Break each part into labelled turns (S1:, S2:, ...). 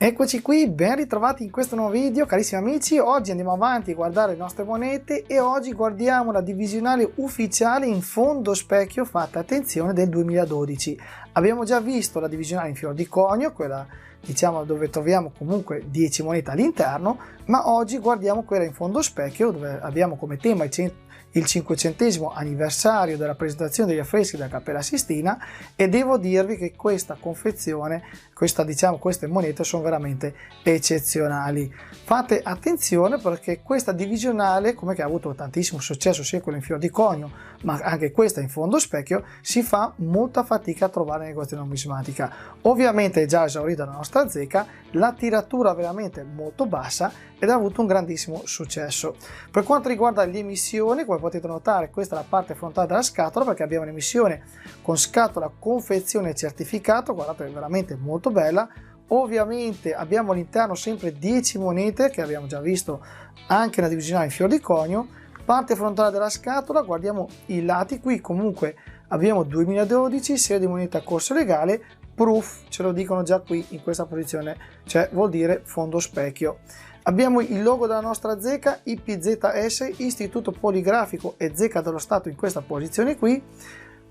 S1: Eccoci qui, ben ritrovati in questo nuovo video carissimi amici. Oggi andiamo avanti a guardare le nostre monete e oggi guardiamo la divisionale ufficiale in fondo specchio fatta, attenzione, del 2012. Abbiamo già visto la divisionale in fior di conio, quella diciamo dove troviamo comunque 10 monete all'interno, ma oggi guardiamo quella in fondo specchio dove abbiamo come tema il 500° anniversario della presentazione degli affreschi della Cappella Sistina, e devo dirvi che questa confezione, queste monete sono veramente eccezionali. Fate attenzione perché questa divisionale, come che ha avuto tantissimo successo sia quella in fior di conio ma anche questa in fondo specchio, si fa molta fatica a trovare nei negozi di numismatica. Ovviamente è già esaurita la nostra zecca, la tiratura veramente molto bassa ed ha avuto un grandissimo successo. Per quanto riguarda l'emissione, come potete notare, questa è la parte frontale della scatola, perché abbiamo un'emissione con scatola, confezione e certificato. Guardate, è veramente molto bella. Ovviamente abbiamo all'interno sempre 10 monete che abbiamo già visto anche nella divisionale in fior di conio. Parte frontale della scatola, guardiamo i lati, qui comunque abbiamo 2012, serie di moneta a corso legale, proof, ce lo dicono già qui in questa posizione, cioè vuol dire fondo specchio. Abbiamo il logo della nostra zecca, IPZS, Istituto Poligrafico e Zecca dello Stato, in questa posizione qui.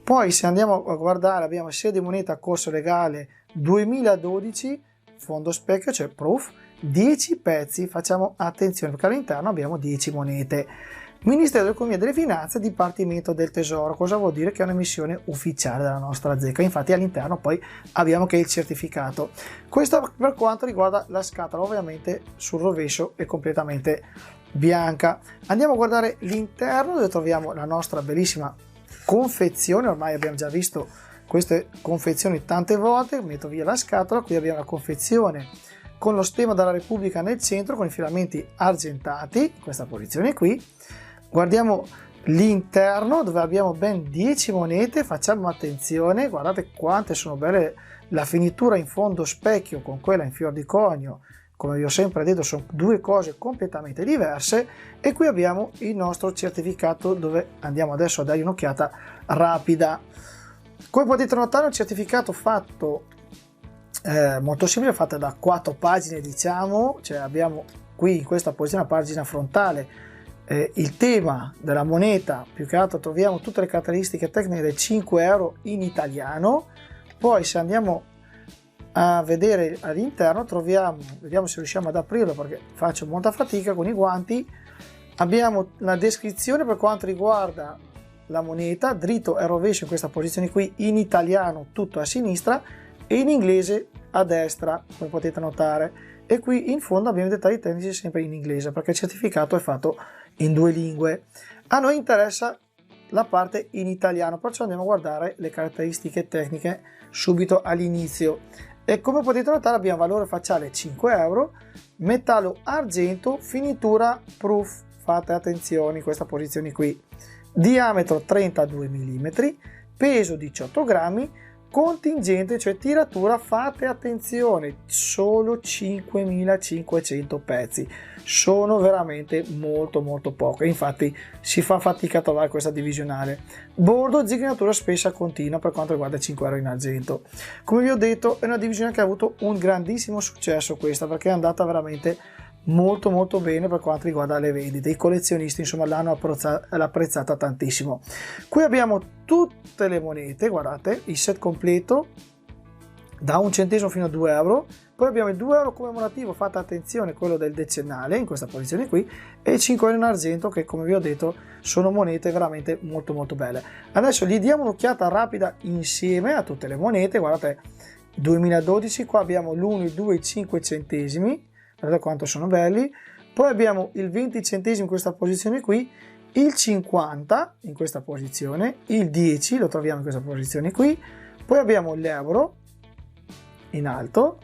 S1: Poi se andiamo a guardare abbiamo serie di moneta a corso legale 2012, fondo specchio, cioè proof, 10 pezzi, facciamo attenzione perché all'interno abbiamo 10 monete. Ministero dell'Economia e delle Finanze, Dipartimento del Tesoro. Cosa vuol dire? Che è un'emissione ufficiale della nostra zecca, infatti all'interno poi abbiamo che il certificato. Questo per quanto riguarda la scatola, ovviamente sul rovescio è completamente bianca. Andiamo a guardare l'interno dove troviamo la nostra bellissima confezione. Ormai abbiamo già visto queste confezioni tante volte. Metto via la scatola, qui abbiamo la confezione con lo stemma della Repubblica nel centro con i filamenti argentati, in questa posizione qui. Guardiamo l'interno dove abbiamo ben 10 monete, facciamo attenzione, guardate quante sono belle, la finitura in fondo specchio con quella in fior di conio, come vi ho sempre detto sono due cose completamente diverse. E qui abbiamo il nostro certificato dove andiamo adesso a dargli un'occhiata rapida. Come potete notare è un certificato fatto molto simile, fatto da 4 pagine diciamo, cioè abbiamo qui in questa posizione, la pagina frontale, il tema della moneta, più che altro troviamo tutte le caratteristiche tecniche del 5 euro in italiano. Poi se andiamo a vedere all'interno troviamo, vediamo se riusciamo ad aprirlo perché faccio molta fatica con i guanti, abbiamo la descrizione per quanto riguarda la moneta, dritto e rovescio in questa posizione qui, in italiano tutto a sinistra e in inglese a destra, come potete notare. E qui in fondo abbiamo i dettagli tecnici sempre in inglese perché il certificato è fatto in 2 lingue. A noi interessa la parte in italiano, perciò andiamo a guardare le caratteristiche tecniche subito all'inizio. E come potete notare abbiamo valore facciale 5 euro, metallo argento, finitura proof, fate attenzione in questa posizione qui, diametro 32 mm, peso 18 grammi, contingente, cioè tiratura, fate attenzione, solo 5.500 pezzi, sono veramente molto poco, infatti si fa fatica a trovare questa divisionale. Bordo, zigrinatura spessa continua per quanto riguarda 5 euro in argento. Come vi ho detto è una divisione che ha avuto un grandissimo successo questa, perché è andata veramente molto bene per quanto riguarda le vendite, i collezionisti insomma l'hanno apprezzata tantissimo. Qui abbiamo tutte le monete, guardate il set completo da 1 centesimo fino a 2 euro, poi abbiamo il 2 euro commemorativo, fate attenzione, quello del decennale in questa posizione qui, e i 5 euro in argento che come vi ho detto sono monete veramente molto belle. Adesso gli diamo un'occhiata rapida insieme a tutte le monete. Guardate 2012, qua abbiamo l'1, il 2, i 5 centesimi, guardate quanto sono belli. Poi abbiamo il 20 centesimi in questa posizione qui, il 50 in questa posizione, il 10 lo troviamo in questa posizione qui, poi abbiamo l'euro in alto,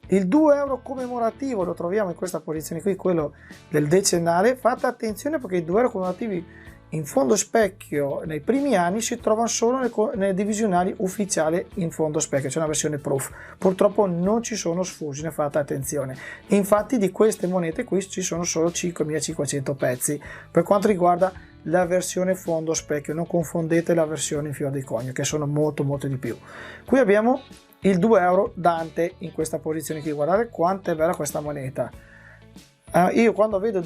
S1: il 2 euro commemorativo lo troviamo in questa posizione qui, quello del decennale. Fate attenzione perché i 2 euro commemorativi in fondo specchio nei primi anni si trovano solo nelle divisionali ufficiali in fondo specchio, c'è una versione proof, purtroppo non ci sono sfusi, ne fate attenzione. Infatti di queste monete qui ci sono solo 5.500 pezzi per quanto riguarda la versione fondo specchio, non confondete la versione in fior di conio che sono molto di più. Qui abbiamo il 2 euro Dante in questa posizione qui. Guardate quanto è bella questa moneta. Io quando vedo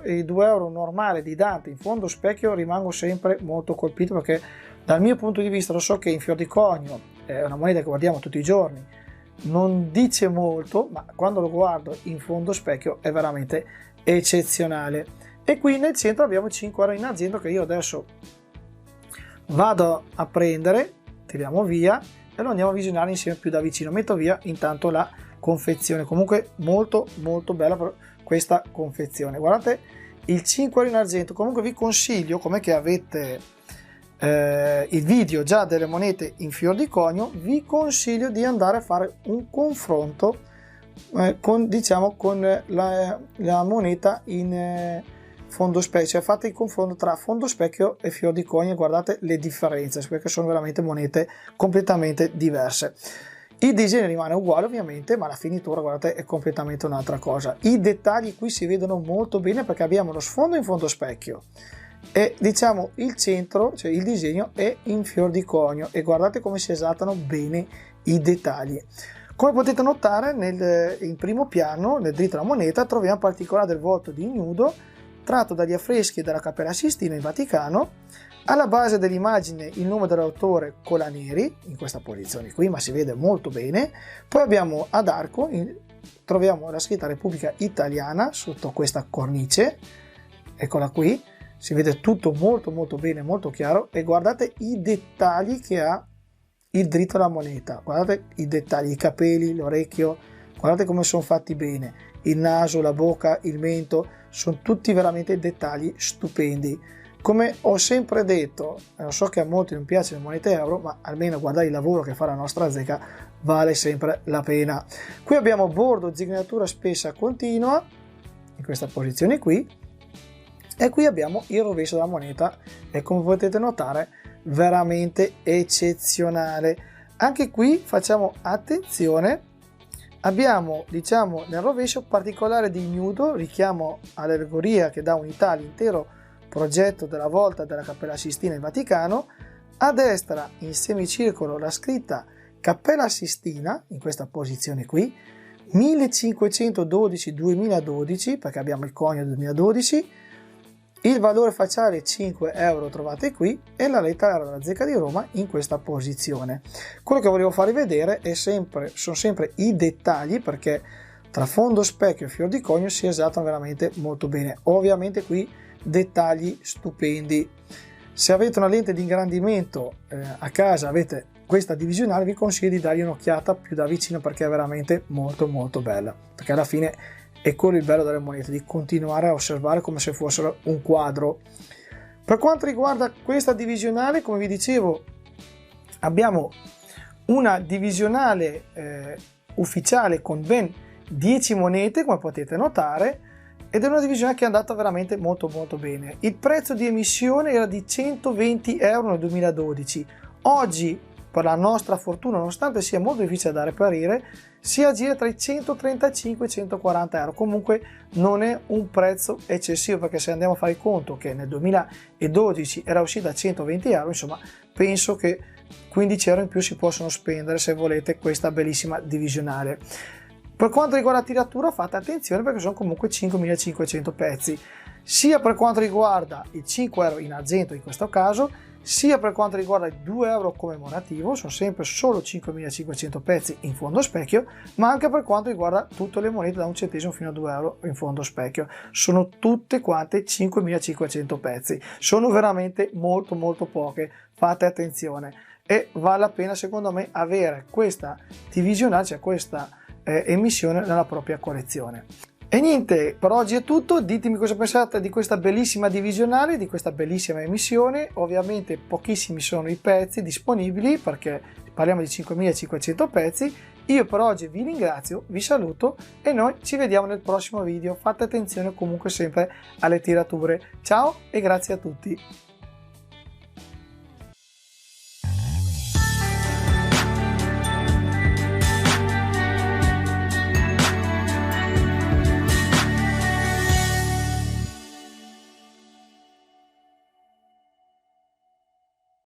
S1: i 2 euro normale di Dante in fondo specchio rimango sempre molto colpito, perché dal mio punto di vista, lo so che in fior di conio è una moneta che guardiamo tutti i giorni, non dice molto, ma quando lo guardo in fondo specchio è veramente eccezionale. E qui nel centro abbiamo 5 euro in argento che io adesso vado a prendere, tiriamo via e lo andiamo a visionare insieme più da vicino. Metto via intanto la confezione, comunque molto molto bella questa confezione. Guardate il 5 euro in argento. Comunque vi consiglio, come che avete il video già delle monete in fior di conio, vi consiglio di andare a fare un confronto con la moneta in fondo specchio. Fate il confronto tra fondo specchio e fior di conio e guardate le differenze, perché sono veramente monete completamente diverse. Il disegno rimane uguale ovviamente, ma la finitura, guardate, è completamente un'altra cosa. I dettagli qui si vedono molto bene perché abbiamo lo sfondo in fondo specchio e diciamo il centro, cioè il disegno, è in fior di conio, e guardate come si esaltano bene i dettagli. Come potete notare, in primo piano, nel dritto della moneta, troviamo in particolare del volto di Ignudo tratto dagli affreschi della Cappella Sistina in Vaticano. Alla base dell'immagine il nome dell'autore con la neri in questa posizione qui, ma si vede molto bene. Poi abbiamo ad arco, troviamo la scritta Repubblica Italiana sotto questa cornice, eccola qui, si vede tutto molto molto bene, molto chiaro, e guardate i dettagli che ha il dritto della moneta. Guardate i dettagli, i capelli, l'orecchio, guardate come sono fatti bene, il naso, la bocca, il mento, sono tutti veramente dettagli stupendi. Come ho sempre detto, so che a molti non piacciono le monete euro, ma almeno guardare il lavoro che fa la nostra zecca vale sempre la pena. Qui abbiamo bordo, zignatura spessa continua in questa posizione qui, e qui abbiamo il rovescio della moneta, e come potete notare veramente eccezionale. Anche qui facciamo attenzione, abbiamo nel rovescio particolare di Ignudo, richiamo all'allegoria che dà unità all'intero progetto della volta della Cappella Sistina in Vaticano. A destra in semicircolo la scritta Cappella Sistina in questa posizione qui, 1512-2012, perché abbiamo il conio 2012, il valore facciale 5 euro trovate qui, e la lettera della Zecca di Roma in questa posizione. Quello che volevo farvi vedere sono sempre i dettagli, perché tra fondo specchio e fior di conio si esaltano veramente molto bene. Ovviamente qui dettagli stupendi. Se avete una lente di ingrandimento a casa, avete questa divisionale, vi consiglio di dargli un'occhiata più da vicino, perché è veramente molto molto bella, perché alla fine è quello il bello delle monete, di continuare a osservare come se fossero un quadro. Per quanto riguarda questa divisionale, come vi dicevo, abbiamo una divisionale ufficiale con ben 10 monete, come potete notare, ed è una divisione che è andata veramente molto molto bene. Il prezzo di emissione era di 120 euro nel 2012. Oggi, per la nostra fortuna, nonostante sia molto difficile da reperire, si aggira tra i 135 e i 140 euro. Comunque non è un prezzo eccessivo, perché se andiamo a fare conto che nel 2012 era uscita a 120 euro, insomma penso che 15 euro in più si possono spendere se volete questa bellissima divisionale. Per quanto riguarda la tiratura, fate attenzione, perché sono comunque 5.500 pezzi, sia per quanto riguarda i 5 euro in argento in questo caso, sia per quanto riguarda i 2 euro commemorativo, sono sempre solo 5.500 pezzi in fondo specchio, ma anche per quanto riguarda tutte le monete da 1 centesimo fino a 2 euro in fondo specchio, sono tutte quante 5.500 pezzi, sono veramente molto molto poche, fate attenzione, e vale la pena secondo me avere questa divisionale, cioè questa emissione nella propria collezione. E niente, per oggi è tutto. Ditemi cosa pensate di questa bellissima divisionale, di questa bellissima emissione. Ovviamente pochissimi sono i pezzi disponibili, perché parliamo di 5.500 pezzi. Io per oggi vi ringrazio, vi saluto e noi ci vediamo nel prossimo video. Fate attenzione comunque sempre alle tirature. Ciao e grazie a tutti.